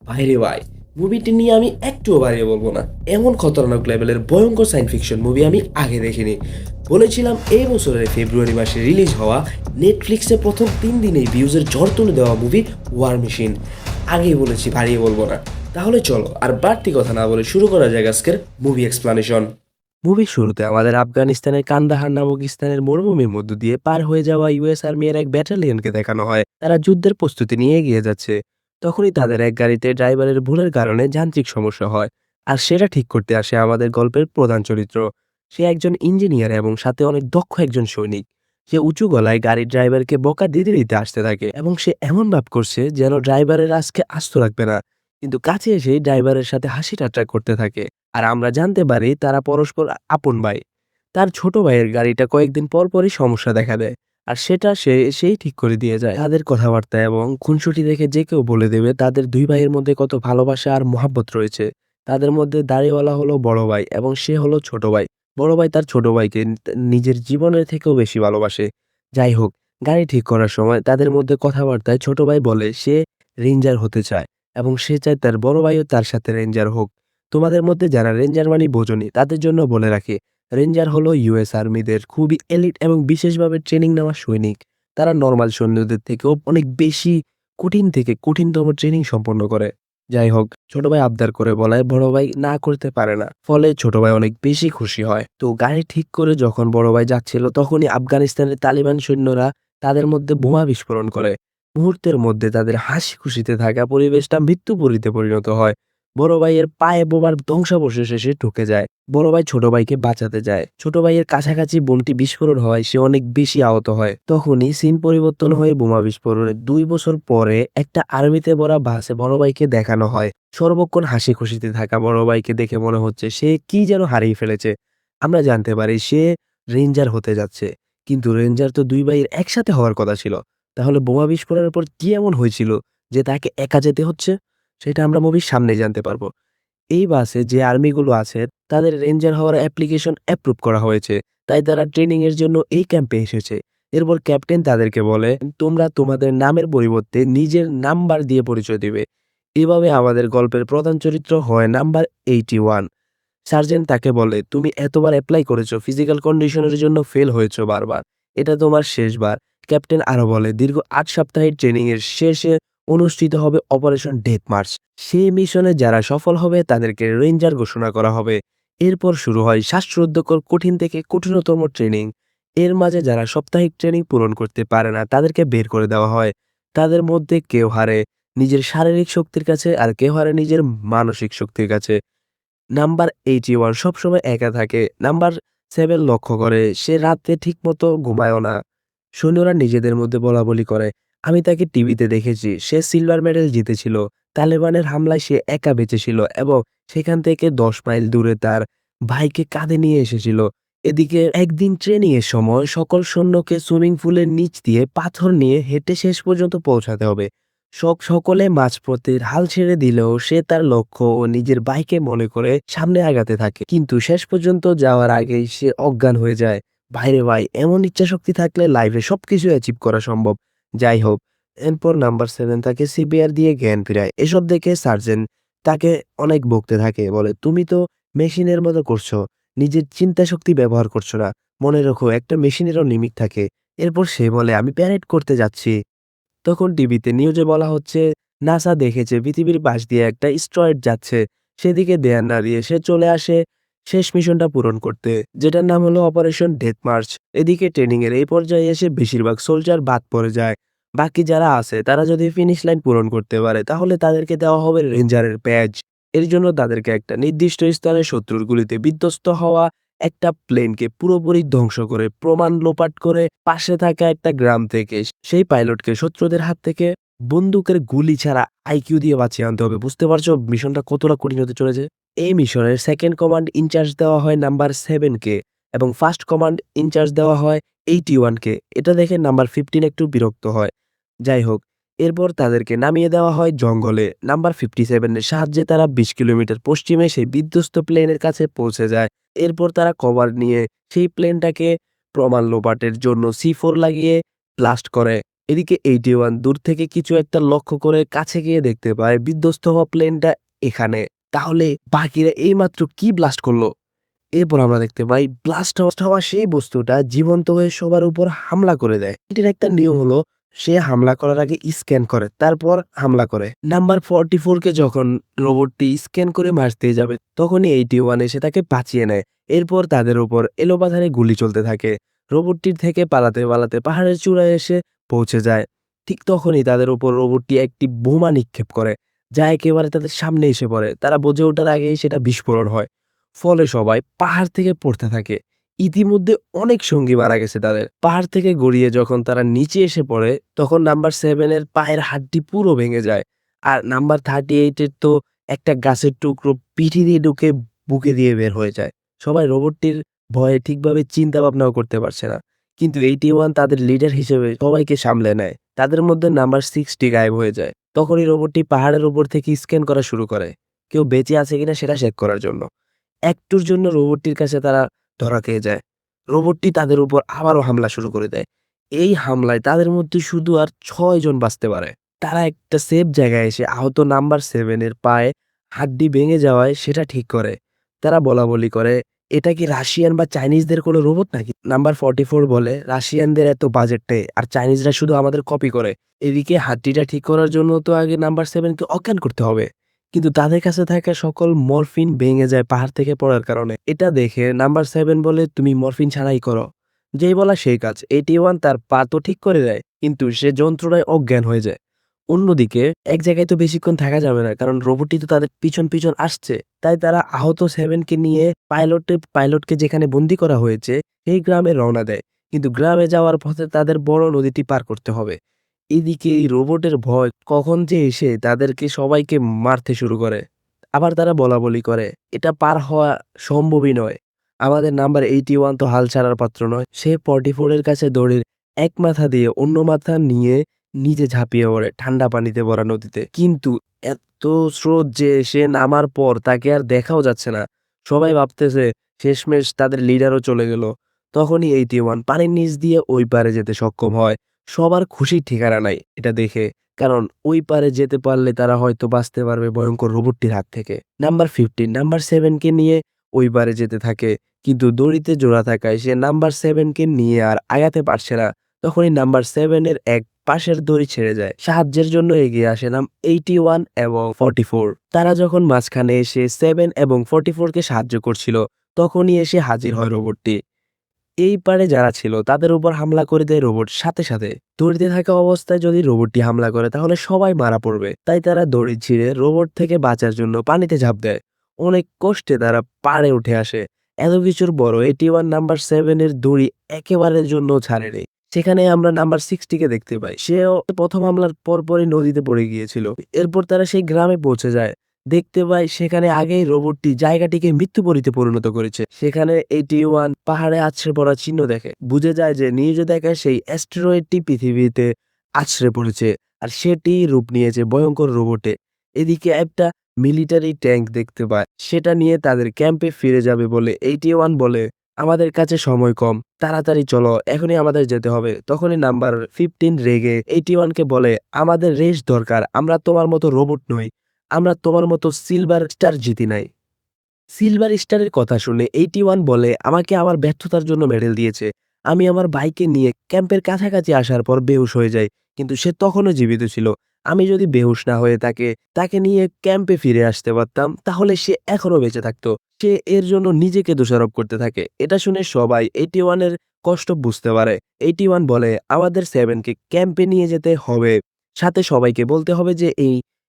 ভাইরে ভাই, মুভিটি নিয়ে আমি একটুও বাড়িয়ে বলবো না। এমন খতরনাক লেভেলের ভয়ঙ্কর সায়েন্স ফিকশন মুভি আমি আগে দেখিনি। বলেছিলাম এই বছরের ফেব্রুয়ারি মাসে রিলিজ হওয়া নেটফ্লিক্সে প্রথম 3 দিনেই ভিউজের ঝড় তুলে দেওয়া মুভি ওয়ার মেশিন। আগেই বলেছি বাড়িয়ে বলবো না। তাহলে চলো আর বাড়তি কথা না বলে শুরু করা যাক আজকের মুভি এক্সপ্লানেশন। মুভির শুরুতে আমাদের আফগানিস্তানের কান্দাহার নামক স্থানের মরুভূমির মধ্য দিয়ে পার হয়ে যাওয়া ইউএস আর্মির এক ব্যাটালিয়নকে দেখানো হয়। তারা যুদ্ধের প্রস্তুতি নিয়ে এগিয়ে যাচ্ছে। তখনই তাদের এক গাড়িতে ড্রাইভারের ভুলের কারণে যান্ত্রিক সমস্যা হয়। আর সেটা ঠিক করতে আসে আমাদের গল্পের প্রধান চরিত্র। সে একজন ইঞ্জিনিয়ার এবং সাথে অনেক দক্ষ একজন সৈনিক। সে উঁচু গলায় গাড়ির ড্রাইভারকে বকা দিতে দিতে আসতে থাকে এবং সে এমন ভাব করছে যেন ড্রাইভারের আজকে আস্ত রাখবে না। কিন্তু কাছে এসেই ড্রাইভারের সাথে হাসি ঠাট্টা করতে থাকে। আর আমরা জানতে পারি তারা পরস্পর আপন ভাই। তার ছোট ভাইয়ের গাড়িটা কয়েকদিন পরপরই সমস্যা দেখা দেয়। আর সেটা সেই ঠিক করে দিয়ে যায়। তাদের কথাবার্তা এবং খুনসুটি দেখে যে কেউ বলে দেবে তাদের ২ ভাইয়ের মধ্যে কত ভালোবাসা আর মহাব্বত রয়েছে। তাদের মধ্যে দাড়িওয়ালা হলো বড় ভাই এবং সে হলো ছোট ভাই। বড় ভাই তার ছোট ভাইকে নিজের জীবনের থেকেও বেশি ভালোবাসে। যাই হোক, গাড়ি ঠিক করার সময় তাদের মধ্যে কথাবার্তায় ছোট ভাই বলে সে রেঞ্জার হতে চায় এবং সে চায় তার বড় ভাইও তার সাথে রেঞ্জার হোক। তোমাদের মধ্যে যারা রেঞ্জার মানে বোঝোনি তাদের জন্য বলে রাখি, রেঞ্জার হলো ইউএস আর্মিদের খুবই এলিট এবং বিশেষভাবে ট্রেনিং নেওয়া সৈনিক। তারা নরমাল সৈন্যদের থেকেও অনেক বেশি কঠিন থেকে কঠিনতম ট্রেনিং সম্পন্ন করে। যাই হোক, ছোট ভাই আবদার করে বলায় বড় ভাই না করতে পারে না। ফলে ছোট ভাই অনেক বেশি খুশি হয়। তো গাড়ি ঠিক করে যখন বড় ভাই যাচ্ছিল তখনই আফগানিস্তানের তালিবান সৈন্যরা তাদের মধ্যে বোমা বিস্ফোরণ করে। মুহূর্তের মধ্যে তাদের হাসি খুশিতে থাকা পরিবেশটা মৃত্যুপুরীতে পরিণত হয়। বড় ভাইয়ের পায়ে বোমার ধ্বংসাবশেষ এসে ঢুকে যায়। বড় ভাই ছোট ভাইকে বাঁচাতে যায়। ছোট ভাইয়ের কাছাকাছি বোমটি বিস্ফোরণ হওয়ায় সে অনেক বেশি আহত হয়। তখনই সিন পরিবর্তন হয়ে বোমা বিস্ফোরণের ২ বছর পরে একটা আর্মিতে ভরা বাসে বড় ভাইকে দেখানো হয়। সর্বক্ষণ হাসি খুশিতে থাকা বড় ভাইকে দেখে মনে হচ্ছে সে কি যেন হারিয়ে ফেলেছে। আমরা জানতে পারি সে রেঞ্জার হতে যাচ্ছে। কিন্তু রেঞ্জার তো ২ ভাইয়ের একসাথে হওয়ার কথা ছিল। তাহলে বোমা বিস্ফোরণের পর কি এমন হয়েছিল যে তাকে একা যেতে হচ্ছে? সেটা আমরা মুভির সামনেই জানতে পারবো। এই বাসে যে আর্মিগুলো আছে তাদের রেঞ্জার হওয়ার অ্যাপ্লিকেশন অ্যাপ্রুভ করা হয়েছে। তাই তারা ট্রেনিং এর জন্য এই ক্যাম্পে এসেছে। এরপর ক্যাপ্টেন তাদেরকে বলে, "তোমরা তোমাদের নামের পরিবর্তে নিজের নাম্বার দিয়ে পরিচয় দিবে।" এভাবে আমাদের গল্পের প্রধান চরিত্র হয় নাম্বার 81। সার্জেন্ট তাকে বলে, "তুমি এতবার এপ্লাই করেছো, ফিজিক্যাল কন্ডিশনের জন্য ফেল হয়েছো বারবার। এটা তোমার শেষবার।" ক্যাপ্টেন আরো বলে, "দীর্ঘ ৮ সপ্তাহের ট্রেনিং এর শেষে অনুষ্ঠিত হবে অপারেশন ডেথ মার্চ। সেই মিশনে যারা সফল হবে তাদেরকে রেঞ্জার ঘোষণা করা হবে।" এরপর শুরু হয় শ্বাসরুদ্ধকর কঠিন থেকে কঠিনতম ট্রেনিং। এর মাঝে যারা সাপ্তাহিক ট্রেনিং পূরণ করতে পারে না তাদেরকে বের করে দেওয়া হয়। তাদের মধ্যে কেউ হারে নিজের শারীরিক শক্তির কাছে আর কেউ হারে নিজের মানসিক শক্তির কাছে। নাম্বার 81 সবসময় একা থাকে। নাম্বার 7 লক্ষ্য করে সে রাতে ঠিকমতো ঘুমায়ও না। সৈন্যরা নিজেদের মধ্যে বলাবলি করে, "আমি তাকে টিভিতে দেখেছি। সে সিলভার মেডেল জিতেছিল। তালেবানের হামলায় সে একা বেঁচেছিল এবং সেখান থেকে ১০ মাইল দূরে তার ভাইকে কাঁধে নিয়ে এসেছিল।" এদিকে একদিন ট্রেনিং এর সময় সকল সৈন্যকে সুইমিং পুলের নিচ দিয়ে পাথর নিয়ে হেঁটে শেষ পর্যন্ত পৌঁছাতে হবে। সকলে মাঝপথে হাল ছেড়ে দিলেও সে তার লক্ষ্য ও নিজের ভাইকে মনে করে সামনে আগাতে থাকে। কিন্তু শেষ পর্যন্ত যাওয়ার আগেই সে অজ্ঞান হয়ে যায়। ভাইরে ভাই, এমন ইচ্ছাশক্তি থাকলে লাইফে সবকিছু অ্যাচিভ করা সম্ভব। যাই হোক, এরপর নাম্বার 7 তাকে সিপিআর দিয়ে জ্ঞান ফিরায়। এসব দেখে সার্জেন্ট তাকে অনেক বকতে থাকে। বলে, "তুমি তো মেশিনের মতো করছো। নিজের চিন্তা শক্তি ব্যবহার করছো না। মনে রেখো একটা মেশিনেরও লিমিট থাকে।" এরপর সে বলে, "আমি প্যারেড করতে যাচ্ছি।" তখন টিভিতে নিউজে বলা হচ্ছে নাসা দেখেছে পৃথিবীর পাশ দিয়ে একটা স্টেরয়েড যাচ্ছে। সেদিকে দেয়াল না দিয়ে সে চলে আসে শেষ মিশনটা পূরণ করতে, যেটার নাম হলো অপারেশন ডেথ মার্চ। এদিকে ট্রেনিং এর এই পর্যায়ে এসে বেশিরভাগ সোলজার বাদ পড়ে যায়। বাকি যারা আছে তারা যদি ফিনিশ লাইন পূরণ করতে পারে তাহলে তাদেরকে দেওয়া হবে রেঞ্জারের ব্যাজ। এর জন্য তাদেরকে একটা নির্দিষ্ট স্থানে শত্রুর গুলিতে বিধ্বস্ত হওয়া একটা প্লেনকে পুরোপুরি ধ্বংস করে প্রমাণ লোপাট করে পাশে থাকা একটা গ্রাম থেকে সেই পাইলটকে শত্রুদের হাত থেকে বন্দুকের গুলি ছাড়া আইকিউ দিয়ে বাঁচিয়ে আনতে হবে। বুঝতে পারছো মিশনটা কতটা কঠিন হতে চলেছে? এই মিশনের সেকেন্ড কমান্ড ইনচার্জ দেওয়া হয় নাম্বার 7 কে এবং ফার্স্ট কমান্ড ইনচার্জ দেওয়া হয় 81 কে। এটা দেখে নাম্বার 15 একটু বিরক্ত হয়। যাই হোক, এরপর তাদেরকে নামিয়ে দেওয়া হয় জঙ্গলে। নাম্বার 57 এর সাহায্যে তারা ২০ কিলোমিটার পশ্চিমে সেই বিধ্বস্ত প্লেনের কাছে পৌঁছে যায়। এরপর তারা কভার নিয়ে সেই প্লেনটাকে প্রমাণ লোপাটের জন্য C4 লাগিয়ে ব্লাস্ট করে। এদিকে 81 দূর থেকে কিছু একটা লক্ষ্য করে কাছে গিয়ে দেখতে পায় বিধ্বস্ত হওয়া প্লেনটা এখানে। তাহলে বাকিরা এইমাত্র কি ব্লাস্ট করলো? এরপর আমরা দেখতে পাই ব্লাস্ট হওয়া সেই বস্তুটা জীবন্ত হয়ে সবার উপর হামলা করে দেয়। এটির একটা নিয়ম হলো সে হামলা করার আগে স্ক্যান করে তারপর হামলা করে। নাম্বার 44 কে যখন রোবটটি স্ক্যান করে মারতে যাবে তখনই 81 এসে তাকে বাঁচিয়ে নেয়। এরপর তাদের উপর এলোপাথারি গুলি চলতে থাকে। রোবটটির থেকে পালাতে পালাতে পাহাড়ের চূড়ায় এসে পৌঁছে যায়। ঠিক তখনই তাদের উপর রোবটটি একটি বোমা নিক্ষেপ করে যা একেবারে তাদের সামনে এসে পড়ে। তারা বুঝে ওঠার আগেই সেটা বিস্ফোরণ হয়। ফলে সবাই পাহাড় থেকে পড়তে থাকে। ইতিমধ্যে অনেক সঙ্গী মারা গেছে তাদের। পাহাড় থেকে গড়িয়ে যখন তারা নিচে এসে পড়ে তখন নাম্বার 7 এর পায়ের হাড্ডি পুরো ভেঙে যায়। আর নাম্বার 38 এর তো একটা গাছের টুকরো পিঠে দিয়ে ঢুকে বুকে দিয়ে বের হয়ে যায়। সবাই রোবটটির ভয়ে ঠিকভাবে চিন্তা ভাবনাও করতে পারছে না। কিন্তু 81 তাদের লিডার হিসেবে সবাইকে সামলে নেয়। তাদের মধ্যে নাম্বার 60 গায়েব হয়ে যায়। তখনই রোবটটি পাহাড়ের উপর থেকে স্ক্যান করা শুরু করে কেউ বেঁচে আছে কিনা সেটা চেক করার জন্য। একটুর জন্য রোবটটির কাছে তারা ধরা খেয়ে যায়। রোবটটি তাদের উপর আবারও হামলা শুরু করে দেয়। এই হামলায় তাদের মধ্যে শুধু আর 6 জন বাঁচতে পারে। তারা একটা সেফ জায়গায় এসে আহত নাম্বার 7 এর পায়ে হাড্ডি ভেঙে যাওয়ায় সেটা ঠিক করে। তারা বলাবলি করে, "এটা কি রাশিয়ান বা চাইনিজদের কোনো রোবট নাকি?" নাম্বার 44 বলে, "রাশিয়ানদের এত বাজেট নেই আর চাইনিজরা শুধু আমাদের কপি করে। এদিকে হাড্ডিটা ঠিক করার জন্য তো আগে নাম্বার 7 কে অজ্ঞান করতে হবে।" কিন্তু তাদের কাছে থাকা সকল মরফিন ভেঙে যায় পাহাড় থেকে পড়ার কারণে। এটা দেখে নাম্বার 7 বলে, "তুমি মরফিন ছাড়াই করো।" যেই বলা সেই কাজ। 81 তার পা তো ঠিক করে দেয়, কিন্তু সে যন্ত্রণায় অজ্ঞান হয়ে যায়। অন্যদিকে এক জায়গায় তো বেশিক্ষণ থাকা যাবে না, কারণ রোবটটি তো তাদের পিছন পিছন আসছে। তাই তারা আহত 7 কে নিয়ে পাইলটকে যেখানে বন্দী করা হয়েছে সেই গ্রামে রওনা দেয়। কিন্তু গ্রামে যাওয়ার পথে তাদের বড় নদীটি পার করতে হবে। এদিকে এই রোবটের ভয় কখন যে এসে তাদেরকে সবাইকে মারতে শুরু করে। আবার তারা বলাবলি করে, "এটা পার হওয়া সম্ভবই নয়। আমাদের নাম্বার 81 তো হাল ছাড়ার পাত্র নয়।" সে 44 এর কাছে দড়ির এক মাথা দিয়ে অন্য মাথা নিয়ে নিজে ঝাঁপিয়ে পড়ে ঠান্ডা পানিতে ভরা নদীতে। কিন্তু এত স্রোত যে সে নামার পর তাকে আর দেখাও যাচ্ছে না। সবাই ভাবতেছে শেষমেশ তাদের লিডারও চলে গেল। তখনই 81 পানির নিচ দিয়ে ওই পারে যেতে সক্ষম হয়। সবার খুশির ঠিকানা নাই এটা দেখে। কারণ ওই পারে যেতে পারলে তারা হয়তো বাঁচতে পারবে ভয়ঙ্কর রোবটটির হাত থেকে। নাম্বার 15 নাম্বার 7 কে নিয়ে ওই পারে যেতে থাকে। কিন্তু দড়িতে জোড়া থাকায় সে নাম্বার 7 কে নিয়ে আর আগাতে পারছে না। তখনই নাম্বার 7 এর এক পাশের দড়ি ছেড়ে যায়। সাহায্যের জন্য এগিয়ে আসে 81 এবং 44। তারা যখন মাঝখানে এসে 7 এবং 44 কে সাহায্য করছিল তখনই এসে হাজির হয় রোবটটি। এই পারে যারা ছিল তাদের উপর হামলা করে দেয় রোবট সাথে সাথে। দড়িতে থাকা অবস্থায় যদি রোবটটি হামলা করে তাহলে সবাই মারা পড়বে। তাই তারা দড়ি ছিঁড়ে রোবট থেকে বাঁচার জন্য পানিতে ঝাঁপ দেয়। অনেক কষ্টে তারা পাড়ে উঠে আসে। এত কিছুর বড় 81 নাম্বার 7 এর দড়ি একেবারের জন্য ছাড়েনি। সেখানে আমরা নাম্বার 60 কে দেখতে পাই। সেও প্রথম হামলার পরপরই নদীতে পড়ে গিয়েছিল। এরপর তারা সেই গ্রামে পৌঁছে যায়। দেখতে পাই সেখানে আগেই রোবটটি জায়গাটিকে মৃত্যুপরিতে পরিণত করেছে। সেখানে 81 পাহাড়ে আছড়ে পড়া চিহ্ন দেখে বুঝে যায় যে নিজ দেখায় সেই অ্যাস্টেরয়েডটি পৃথিবীতে আছড়ে পড়েছে আর সেটি রূপ নিয়েছে ভয়ঙ্কর রোবটে। এদিকে একটা মিলিটারি ট্যাঙ্ক দেখতে পায়, সেটা নিয়ে তাদের ক্যাম্পে ফিরে যাবে বলে 81 বলে, "আমাদের কাছে সময় কম, তাড়াতাড়ি চলো, এখনই আমাদের যেতে হবে।" তখনই নাম্বার 15 রেগে 81 কে বলে, "আমাদের রেস দরকার, আমরা তোমার মতো রোবট নই, আমরা তোমার মতো সিলভার স্টার জিতি নাই।" সিলভার স্টারের কথা শুনে 81 বলে, "আমাকে আমার ব্যর্থতার জন্য মেডেল দিয়েছে। আমি আমার ভাইকে নিয়ে ক্যাম্পের কাছাকাছি আসার পর বেহুশ হয়ে যাই। কিন্তু সে তখনও জীবিত ছিল। আমি যদি বেহুশ না হয়ে তাকে নিয়ে ক্যাম্পে ফিরে আসতে পারতাম তাহলে সে এখনো বেঁচে থাকতো।" সে এর জন্য নিজেকে দোষারোপ করতে থাকে। এটা শুনে সবাই 81 এর কষ্ট বুঝতে পারে। 81 বলে, "আমাদের 7 কে ক্যাম্পে নিয়ে যেতে হবে। সাথে সবাইকে বলতে হবে যে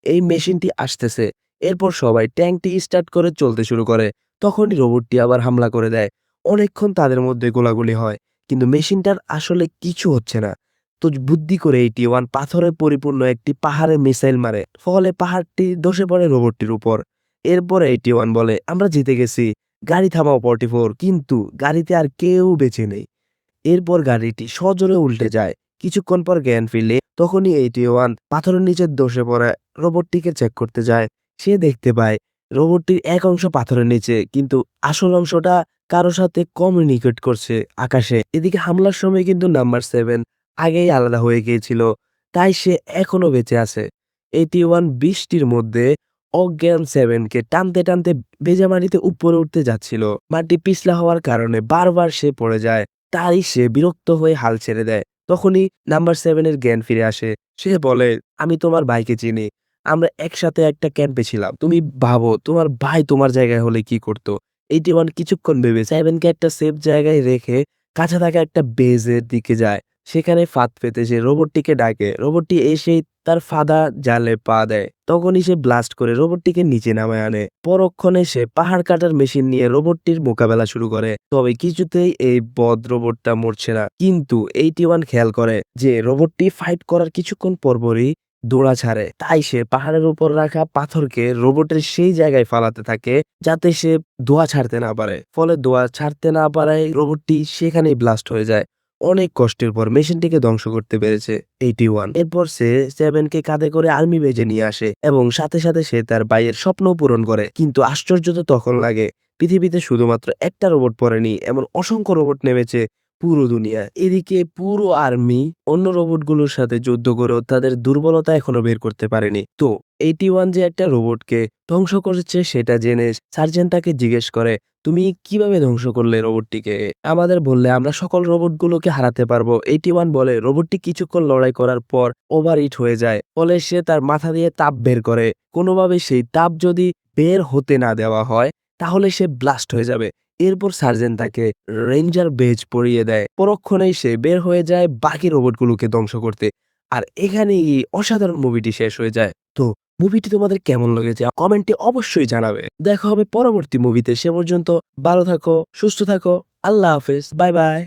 এই মেশিনটি আসতেছে।" এরপর সবাই ট্যাঙ্কটি স্টার্ট করে চলতে শুরু করে। তখনই রোবটটি আবার হামলা করে দেয়। অনেকক্ষণ তাদের মধ্যে গোলাগুলি হয়, কিন্তু মেশিনটার আসলে কিছু হচ্ছে না। তো বুদ্ধি করে 81 পাথরে পরিপূর্ণ একটি পাহাড়ে মিসাইল মারে। ফলে পাহাড়টি ধসে পড়ে রোবটটির উপর। এরপর 81 বলে, "আমরা জিতে গেছি, গাড়ি থামাও 44।" কিন্তু গাড়িতে আর কেউ বেঁচে নেই। এরপর গাড়িটি সজোরে উল্টে যায়। কিছুক্ষণ পর জ্ঞান ফিরলে তখনই 81 পাথরের নিচে ধসে পড়া রোবটটিকে চেক করতে যায়। সে দেখতে পায় রোবটটির এক অংশ পাথরের নিচে, কিন্তু আসল অংশটা কারো সাথে কমিউনিকেট করছে আকাশে। এদিকে হামলার সময় কিন্তু নাম্বার 7 আগেই আলাদা হয়ে গিয়েছিল, তাই সে এখনো বেঁচে আছে। 81 বৃষ্টির মধ্যে অজ্ঞান সেভেনকে টানতে টানতে ভেজা মাটিতে উপরে উঠতে যাচ্ছিল। মাটি পিছলা হওয়ার কারণে বারবার সে পড়ে যায়। তাই সে বিরক্ত হয়ে হাল ছেড়ে দেয়। তখনই নাম্বার 7 এর জ্ঞান ফিরে আসে। সে বলে, আমি তোমার ভাইকে চিনি, আমরা একসাথে একটা ক্যাম্পে ছিলাম। তুমি ভাবো তোমার ভাই তোমার জায়গায় হলে কি করতো। 81 কিছুক্ষণ ভেবে 7 কে একটা সেফ জায়গায় রেখে কাছে থাকা একটা বেজের দিকে যায়। সেখানে ফাঁদ পেতে সে রোবটটিকে ডাকে। রোবটটি এসেই তার ফাঁদা জালে পা দেয়। তখনই সে ব্লাস্ট করে রোবটটিকে নিচে নামায় আনে। পরক্ষণে সে পাহাড় কাটার মেশিন নিয়ে রোবটটির মোকাবেলা শুরু করে। তবে কিছুতেই এই বদ রোবটটা মরছে না। কিন্তু 81 খেয়াল করে যে রোবটটি ফাইট করার কিছুক্ষণ পরপরই দৌড়া ছাড়ে। তাই সে পাহাড়ের উপর রাখা পাথরকে রোবটের সেই জায়গায় ফালাতে থাকে যাতে সে দোয়া ছাড়তে না পারে। ফলে দোয়া ছাড়তে না পারায় রোবটটি সেখানেই ব্লাস্ট হয়ে যায়। অনেক কষ্টের পর মেশিনটিকে ধ্বংস করতে পেরেছে 81। এরপর সে 7 কে কাঁধে করে আর্মি বেজে নিয়ে আসে এবং সাথে সাথে সে তার ভাইয়ের স্বপ্ন পূরণ করে। কিন্তু আশ্চর্য তো তখন লাগে, পৃথিবীতে শুধুমাত্র একটা রোবট পড়েনি, এমন অসংখ্য রোবট নেমেছে পুরো দুনিয়া। এদিকে পুরো আর্মি অন্য রোবটগুলোর সাথে যুদ্ধ করেও তাদের দুর্বলতা এখনো বের করতে পারেনি। তো 81 যে একটা রোবটকে ধ্বংস করেছে সেটা জেনে সার্জেন্ট তাকে জিজ্ঞেস করে, তুমি কিভাবে ধ্বংস করলে রোবটটিকে? আমাদের বললে আমরা সকল রোবটগুলোকে হারাতে পারবো। 81 বলে রোবটটি কিছুক্ষণ লড়াই করার পর ওভার হিট হয়ে যায়। ফলে সে তার মাথা দিয়ে তাপ বের করে। কোনোভাবে সেই তাপ যদি বের হতে না দেওয়া হয় তাহলে সে ব্লাস্ট হয়ে যাবে। এরপর সার্জেন্ট তাকে রেঞ্জার বেজ পরিয়ে দেয়। পরক্ষণেই সে বের হয়ে যায় বাকি রোবটগুলোকে ধ্বংস করতে। আর এখানেই অসাধারণ মুভিটি শেষ হয়ে যায়। তো মুভিটি তোমাদের কেমন লেগেছে কমেন্টে অবশ্যই জানাবে। দেখা হবে পরবর্তী মুভিতে। সে পর্যন্ত ভালো থাকো, সুস্থ থাকো। আল্লাহ হাফেজ, বাই বাই।